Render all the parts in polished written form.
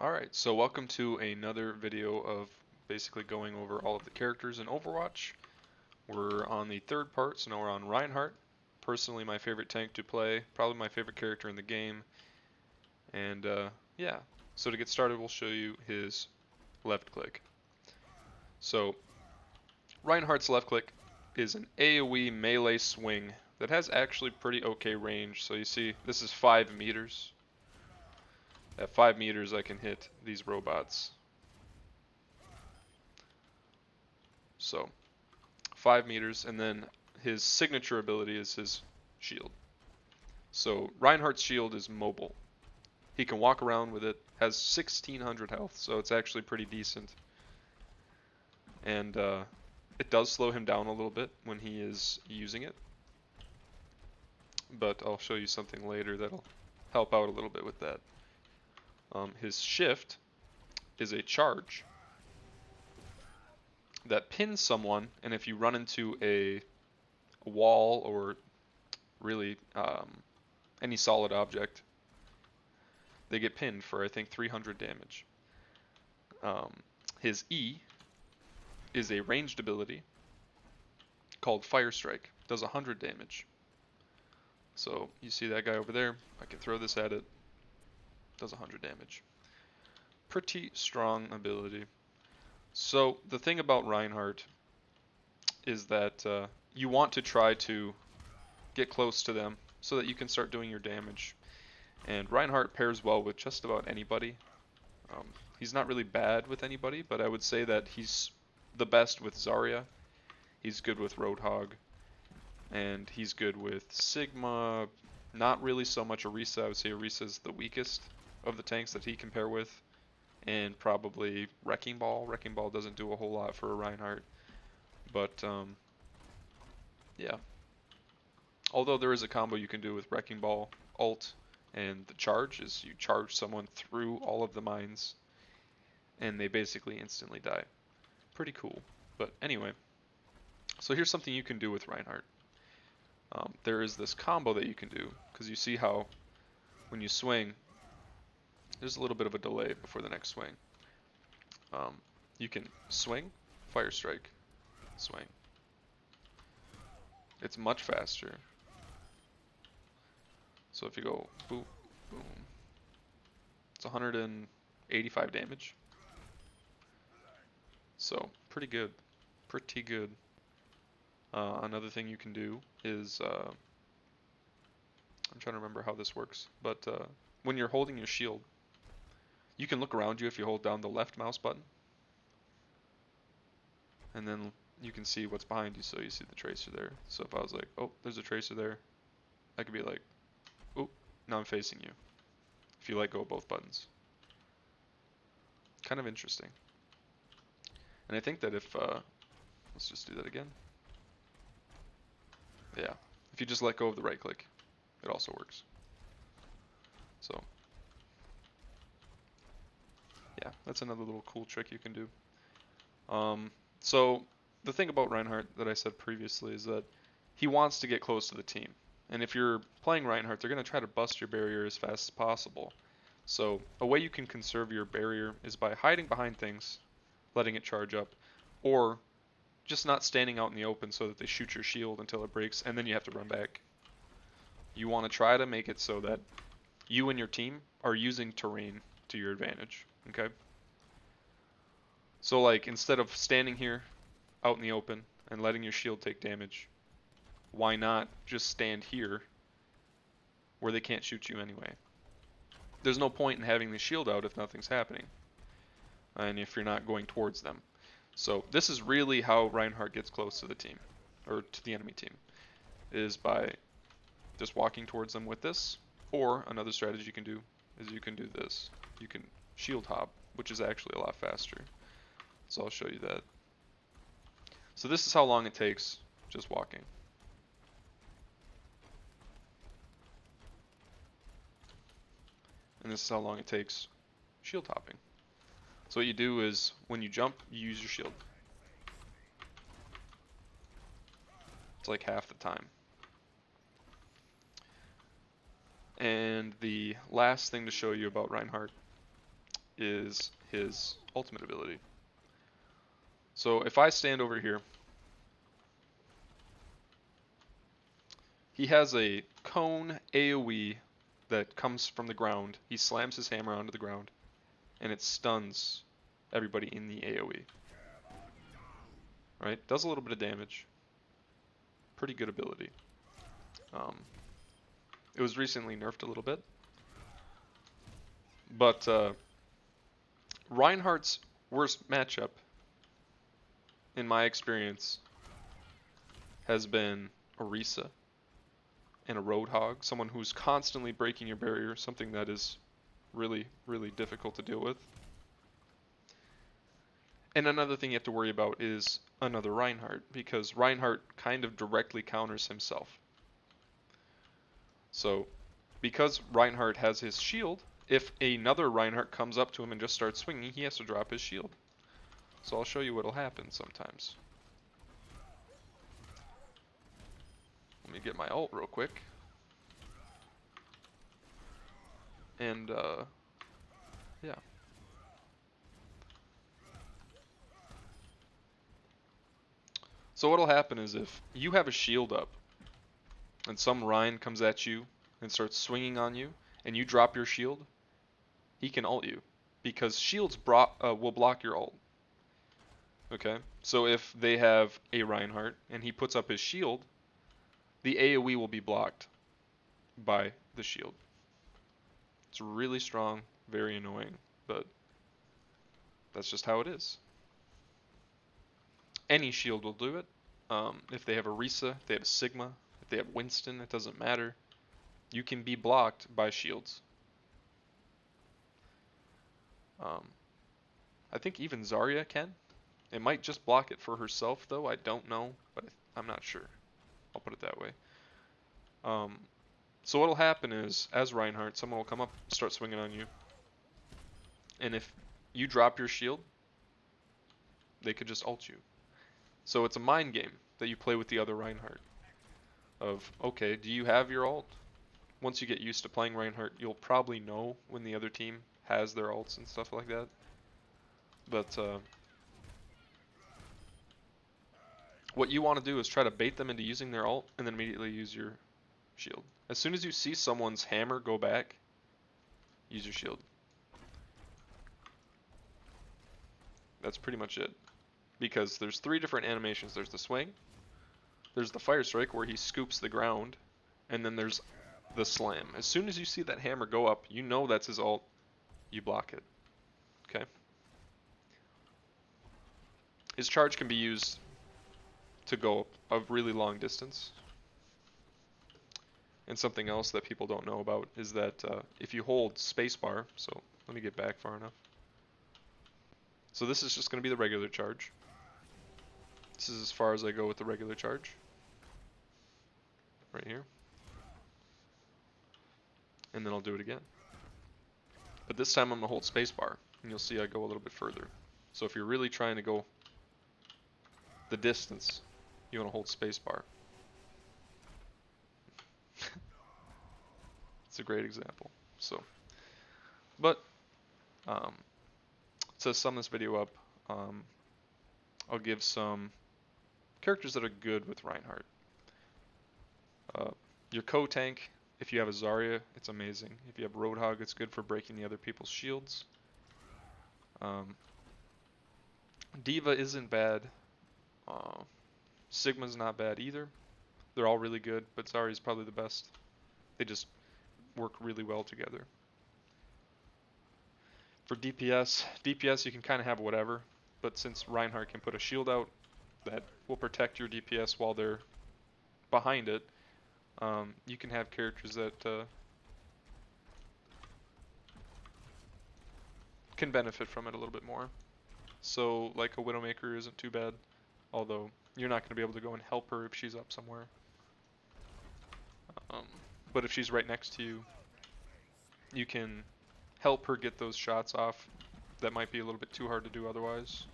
Alright, so welcome to another video of basically going over all of the characters in Overwatch. We're on the third part, so now we're on Reinhardt. Personally my favorite tank to play, probably my favorite character in the game. And yeah, so to get started we'll show you his left click. So Reinhardt's left click is an AoE melee swing that has actually pretty okay range. So you see this is 5 meters. At 5 meters I can hit these robots. So 5 meters, and then his signature ability is his shield. So Reinhardt's shield is mobile. He can walk around with it, has 1600 health, so it's actually pretty decent. And it does slow him down a little bit when he is using it. But I'll show you something later that'll help out a little bit with that. His shift is a charge that pins someone, and if you run into a wall or really any solid object, they get pinned for I think 300 damage. His E is a ranged ability called Fire Strike, does 100 damage. So you see that guy over there, I can throw this at it, does 100 damage. Pretty strong ability. So the thing about Reinhardt is that you want to try to get close to them so that you can start doing your damage. And Reinhardt pairs well with just about anybody. He's not really bad with anybody, but I would say that he's the best with Zarya. He's good with Roadhog, and he's good with Sigma. Not really so much Orisa. I would say Orisa's the weakest of the tanks that he can pair with, and probably Wrecking Ball. Wrecking Ball doesn't do a whole lot for a Reinhardt, but yeah. Although there is a combo you can do with Wrecking Ball, ult, and the charge is you charge someone through all of the mines, and they basically instantly die. Pretty cool. But anyway, so here's something you can do with Reinhardt. There is this combo that you can do, because you see how when you swing, there's a little bit of a delay before the next swing. You can swing, fire strike, swing. It's much faster. So if you go boom, boom, it's 185 damage. So pretty good, pretty good. Another thing you can do is, I'm trying to remember how this works, but when you're holding your shield, you can look around you if you hold down the left mouse button, and then you can see what's behind you, so you see the tracer there. So if I was like, oh, there's a tracer there, I could be like, oh, now I'm facing you, if you let go of both buttons. Kind of interesting. And I think that if, let's just do that again. Yeah, if you just let go of the right click, it also works. So, yeah, that's another little cool trick you can do. So, the thing about Reinhardt that I said previously is that he wants to get close to the team. And if you're playing Reinhardt, they're going to try to bust your barrier as fast as possible. So, a way you can conserve your barrier is by hiding behind things, letting it charge up, or just not standing out in the open so that they shoot your shield until it breaks, and then you have to run back. You want to try to make it so that you and your team are using terrain to your advantage, okay? So like, instead of standing here out in the open and letting your shield take damage, why not just stand here where they can't shoot you anyway? There's no point in having the shield out if nothing's happening, and if you're not going towards them. So this is really how Reinhardt gets close to the team, or to the enemy team, is by just walking towards them with this, or another strategy you can do is you can do this. You can shield hop, which is actually a lot faster. So I'll show you that. So this is how long it takes just walking. And this is how long it takes shield hopping. So what you do is, when you jump, you use your shield. It's like half the time. And the last thing to show you about Reinhardt is his ultimate ability. So if I stand over here, he has a cone AoE that comes from the ground. He slams his hammer onto the ground, and it stuns everybody in the AoE. Right? Does a little bit of damage. Pretty good ability. It was recently nerfed a little bit. But Reinhardt's worst matchup, in my experience, has been Orisa and a Roadhog, someone who's constantly breaking your barrier, something that is really, really difficult to deal with. And another thing you have to worry about is another Reinhardt, because Reinhardt kind of directly counters himself. So, because Reinhardt has his shield, if another Reinhardt comes up to him and just starts swinging, he has to drop his shield. So I'll show you what'll happen sometimes. Let me get my ult real quick. And, yeah. So what'll happen is if you have a shield up, and some Rein comes at you and starts swinging on you, and you drop your shield, he can ult you, because shields will block your ult. Okay, so if they have a Reinhardt and he puts up his shield, the AoE will be blocked by the shield. It's really strong, very annoying, but that's just how it is. Any shield will do it. If they have a Risa, if they have a Sigma, if they have Winston, it doesn't matter. You can be blocked by shields. I think even Zarya can. It might just block it for herself, though. I don't know, but I'm not sure. I'll put it that way. So what'll happen is, as Reinhardt, someone will come up, start swinging on you, and if you drop your shield, they could just ult you. So it's a mind game that you play with the other Reinhardt. Of, okay, do you have your ult? Once you get used to playing Reinhardt, you'll probably know when the other team has their ults and stuff like that. But what you want to do is try to bait them into using their ult and then immediately use your shield. As soon as you see someone's hammer go back, use your shield. That's pretty much it. Because there's 3 different animations. There's the swing, there's the fire strike where he scoops the ground, and then there's the slam. As soon as you see that hammer go up, you know that's his ult, you block it. Okay? His charge can be used to go a really long distance. And something else that people don't know about is that if you hold spacebar, so let me get back far enough. So this is just going to be the regular charge. This is as far as I go with the regular charge. Right here. And then I'll do it again. But this time I'm going to hold spacebar, and you'll see I go a little bit further. So if you're really trying to go the distance, you want to hold spacebar. It's a great example. So, but to sum this video up, I'll give some characters that are good with Reinhardt. Your co-tank, if you have a Zarya, it's amazing. If you have Roadhog, it's good for breaking the other people's shields. Diva isn't bad. Sigma's not bad either. They're all really good, but Zarya's probably the best. They just work really well together. For DPS you can kind of have whatever, but since Reinhardt can put a shield out that will protect your DPS while they're behind it, you can have characters that can benefit from it a little bit more. So like a Widowmaker isn't too bad, although you're not going to be able to go and help her if she's up somewhere. But if she's right next to you, you can help her get those shots off that might be a little bit too hard to do otherwise.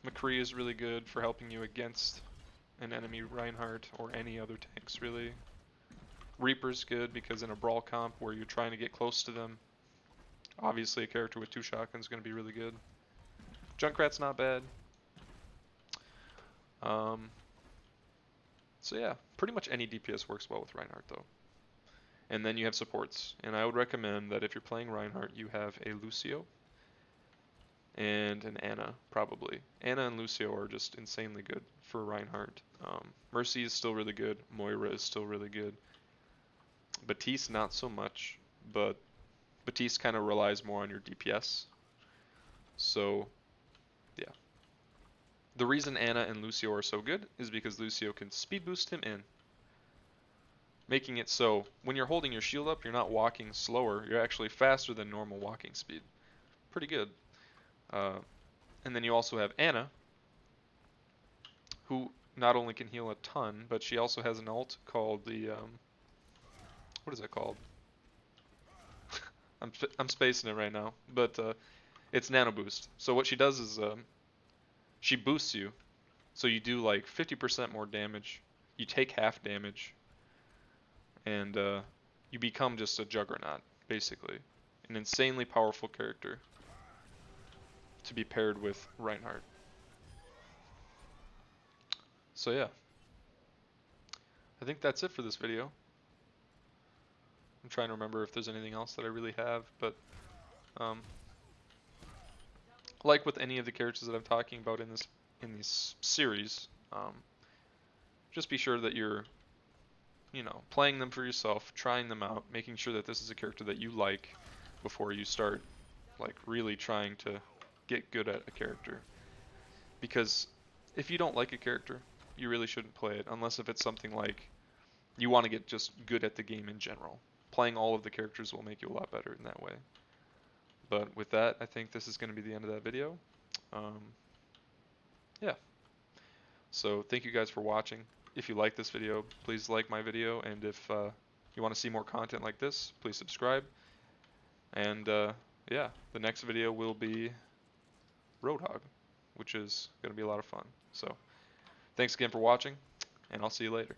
McCree is really good for helping you against an enemy Reinhardt or any other tanks really. Reaper's good because in a brawl comp where you're trying to get close to them, Obviously, a character with 2 shotguns is going to be really good. Junkrat's not bad. So yeah, pretty much any DPS works well with Reinhardt though. And then you have supports, and I would recommend that if you're playing Reinhardt, you have a Lucio and an Ana, probably. Ana and Lucio are just insanely good for Reinhardt. Mercy is still really good. Moira is still really good. Batiste not so much, but Batiste kind of relies more on your DPS. So yeah. The reason Ana and Lucio are so good is because Lucio can speed boost him in, making it so when you're holding your shield up, you're not walking slower, you're actually faster than normal walking speed. Pretty good. And then you also have Ana, who not only can heal a ton, but she also has an ult called the, what is it called? I'm spacing it right now, but it's Nano Boost. So what she does is she boosts you, so you do like 50% more damage, you take half damage, and you become just a juggernaut, basically. An insanely powerful character to be paired with Reinhardt. So yeah, I think that's it for this video. I'm trying to remember if there's anything else that I really have, but um, like with any of the characters that I'm talking about in this series, just be sure that you're, playing them for yourself, trying them out, making sure that this is a character that you like before you start like really trying to get good at a character. Because if you don't like a character, you really shouldn't play it unless if it's something like you want to get just good at the game in general. Playing all of the characters will make you a lot better in that way. But with that, I think this is going to be the end of that video. Um, yeah. So thank you guys for watching. If you like this video, please like my video, and if you want to see more content like this, please subscribe. And yeah, the next video will be Roadhog, which is going to be a lot of fun. So thanks again for watching, and I'll see you later.